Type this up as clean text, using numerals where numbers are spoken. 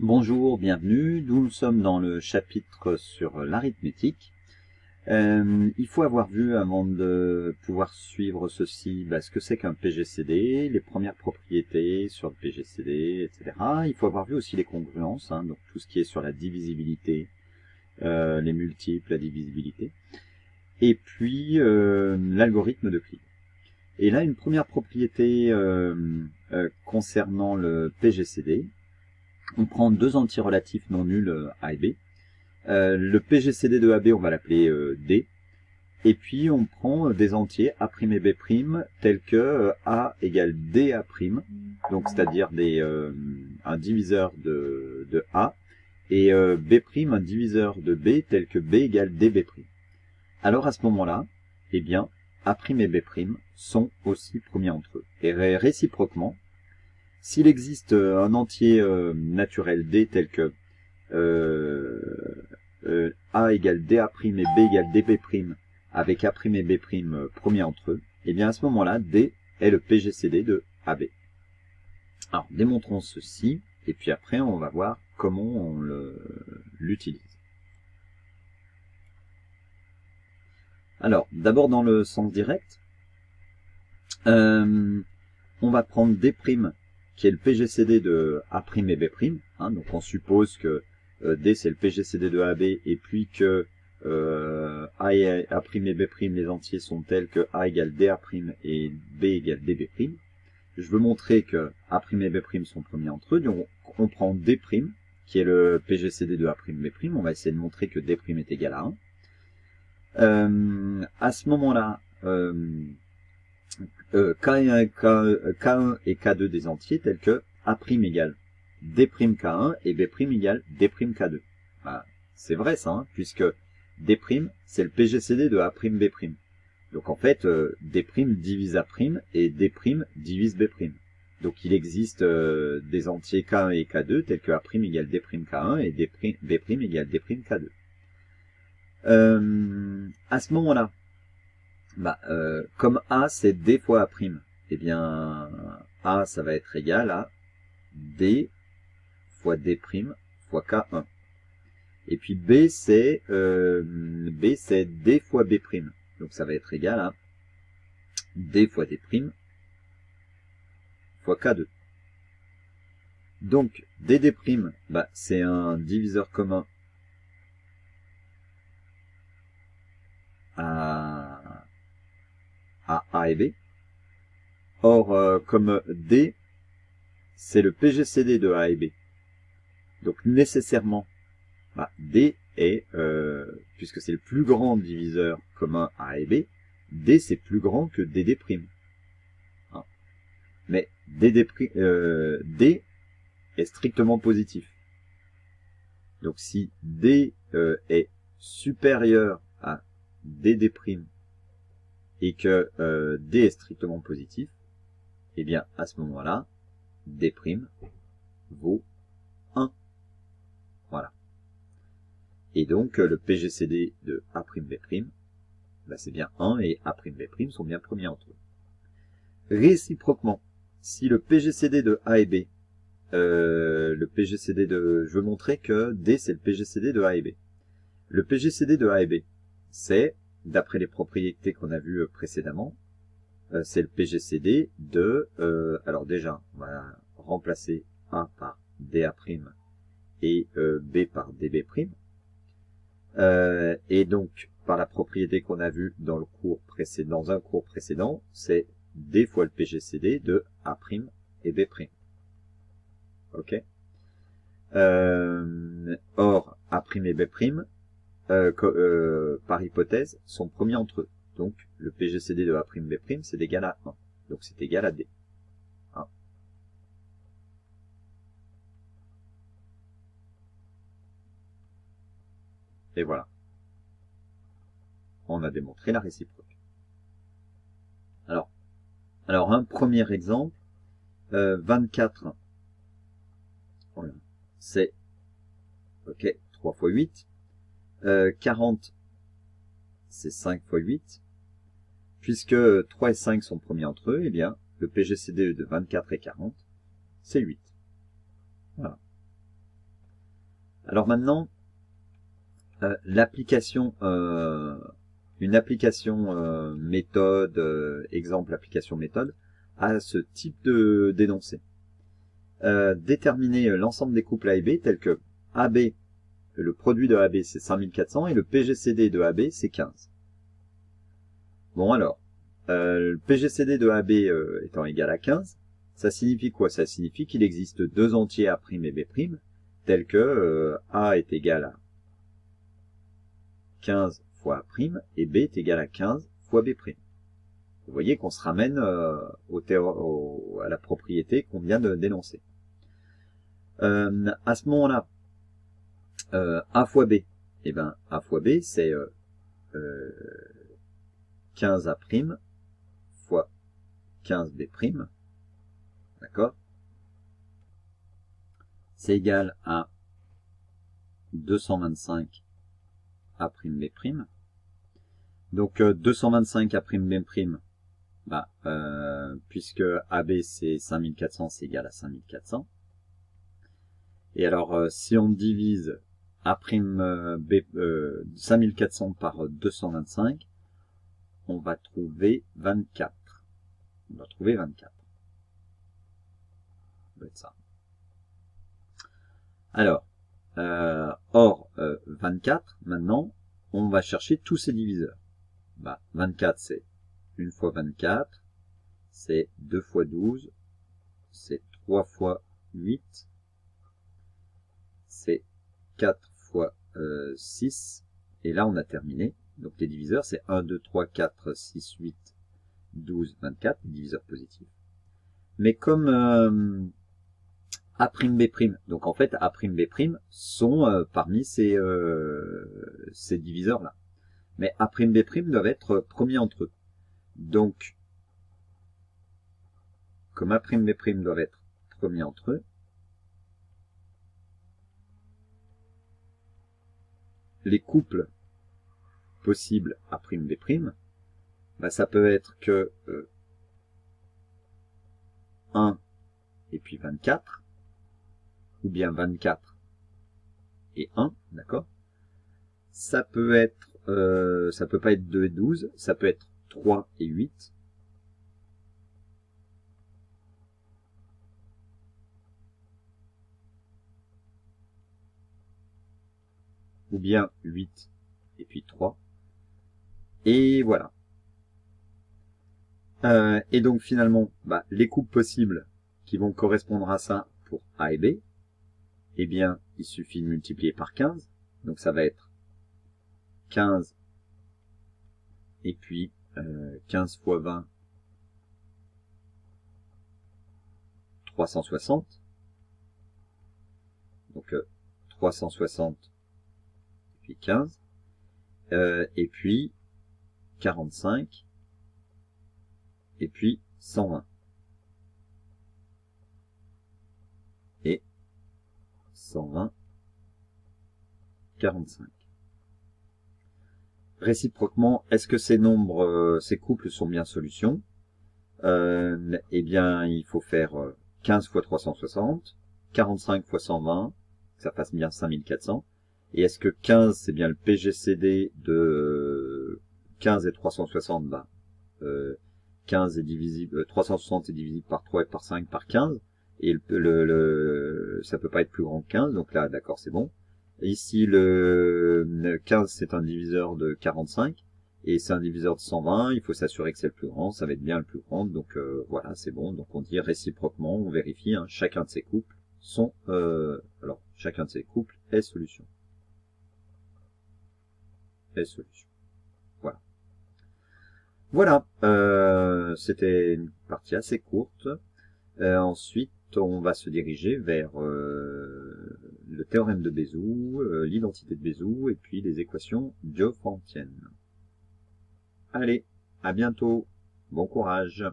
Bonjour, bienvenue. Nous sommes dans le chapitre sur l'arithmétique. Il faut avoir vu, avant de pouvoir suivre ceci, ce que c'est qu'un PGCD, les premières propriétés sur le PGCD, etc. Il faut avoir vu aussi les congruences, donc tout ce qui est sur la divisibilité, les multiples, la divisibilité, et puis l'algorithme d'Euclide. Et là, une première propriété concernant le PGCD. On prend deux entiers relatifs non nuls A et B. Le PGCD de AB, on va l'appeler D. Et puis on prend des entiers A' et B' tels que A égale DA', donc c'est-à-dire un diviseur de A, et B', un diviseur de B, tel que B égale DB'. Alors à ce moment-là, eh bien, A' et B' sont aussi premiers entre eux. Et réciproquement, s'il existe un entier naturel D tel que A égale DA' et B égale DB' avec A' et B' premiers entre eux, et bien à ce moment-là, D est le PGCD de AB. Alors, démontrons ceci, et puis après, on va voir comment on l'utilise. Alors, d'abord dans le sens direct, on va prendre D', qui est le PGCD de A' et B', donc on suppose que D c'est le PGCD de AB, et puis que A et A' et B', les entiers sont tels que A égale DA' et B égale DB'. Je veux montrer que A' et B' sont premiers entre eux, donc on prend D', qui est le PGCD de A', B', on va essayer de montrer que D' est égal à 1. À ce moment-là, K1 et K2 des entiers tels que A' égale D'K1 et B' égale D'K2. C'est vrai ça, puisque D', c'est le PGCD de A', B'. Donc en fait, D' divise A' et D' divise B'. Donc il existe des entiers K1 et K2 tels que A' égale D'K1 et B' égale D'K2. À ce moment-là, comme A c'est D fois A', eh bien A ça va être égal à D fois D' fois K1. Et puis B c'est D fois B'. Donc ça va être égal à D fois D' fois K2. Donc DD', c'est un diviseur commun à A et B. Or, comme D, c'est le PGCD de A et B. Donc nécessairement, D est, puisque c'est le plus grand diviseur commun A et B, D c'est plus grand que DD'. Mais D est strictement positif. Donc si D est supérieur à DD' et que D est strictement positif, eh bien à ce moment-là, D' vaut 1. Voilà. Et donc le PGCD de A'B', c'est bien 1 et A'B' sont bien premiers entre eux. Réciproquement, si le PGCD de A et B, je veux montrer que D c'est le PGCD de A et B. Le PGCD de A et B, c'est, d'après les propriétés qu'on a vues précédemment, c'est le PGCD de, alors déjà, on va remplacer A par DA' et B par DB'. Et donc, par la propriété qu'on a vue dans le cours précédent, dans un cours précédent, c'est D fois le PGCD de A' et B'. Ok. Or, A' et B', par hypothèse, sont premiers entre eux. Donc, le PGCD de A', B', c'est égal à 1. Donc, c'est égal à D. 1. Et voilà. On a démontré la réciproque. Alors un premier exemple, 24, voilà, c'est, ok, 3 fois 8. 40, c'est 5 fois 8. Puisque 3 et 5 sont premiers entre eux, eh bien, le PGCD de 24 et 40, c'est 8. Voilà. Alors maintenant, l'application, une application méthode, exemple application méthode, a ce type d'énoncé. Déterminer l'ensemble des couples A et B tels que AB, le produit de AB c'est 5400 et le PGCD de AB c'est 15. Bon alors, le PGCD de AB étant égal à 15, ça signifie quoi? Ça signifie qu'il existe deux entiers A' et B', tels que A est égal à 15 fois A' et B est égal à 15 fois B'. Vous voyez qu'on se ramène à la propriété qu'on vient de dénoncer. À ce moment-là, A fois B, eh ben, A fois B, c'est 15A' fois 15B', d'accord? C'est égal à 225 A'B'. Donc 225 A'B', bah, puisque AB c'est 5400, c'est égal à 5400. Et alors, si on divise A'B 5400 par 225, on va trouver 24. On va trouver 24. Ça doit être ça. Alors, or 24, maintenant, on va chercher tous ces diviseurs. Bah, 24, c'est 1 fois 24, c'est 2 fois 12, c'est 3 fois 8, c'est 4 fois 6, et là on a terminé. Donc les diviseurs, c'est 1, 2, 3, 4, 6, 8, 12, 24, les diviseurs positifs. Mais comme A'B', donc en fait A'B' sont parmi ces diviseurs-là. Mais A'B' doivent être premiers entre eux. Donc, comme A'B' doivent être premiers entre eux, les couples possibles A'B', bah, ça peut être que 1 et puis 24, ou bien 24 et 1, d'accord? Ça peut être, ça peut pas être 2 et 12, ça peut être 3 et 8. Ou bien 8 et puis 3. Et voilà. Et donc finalement, bah, les couples possibles qui vont correspondre à ça pour A et B, eh bien, il suffit de multiplier par 15. Donc ça va être 15 et puis 15 fois 20, 360. Donc 360 et puis 15. Et puis 45 et puis 120. Et 120, 45. Réciproquement, est-ce que ces nombres, ces couples sont bien solutions? Eh bien, il faut faire 15 fois 360, 45 fois 120, que ça fasse bien 5400. Et est-ce que 15, c'est bien le PGCD de 15 et 360? Bah, 15 est divisible, 360 est divisible par 3 et par 5 par 15. Et ça peut pas être plus grand que 15, donc là, d'accord, c'est bon. Ici, le 15, c'est un diviseur de 45, et c'est un diviseur de 120, il faut s'assurer que c'est le plus grand, ça va être bien le plus grand, donc voilà, c'est bon. Donc on dit réciproquement, on vérifie, hein, chacun de ces couples sont, alors, chacun de ces couples est solution. Est solution. Voilà. Voilà, c'était une partie assez courte. Ensuite, on va se diriger vers le théorème de Bézout, l'identité de Bézout et puis les équations diophantiennes. Allez, à bientôt, bon courage.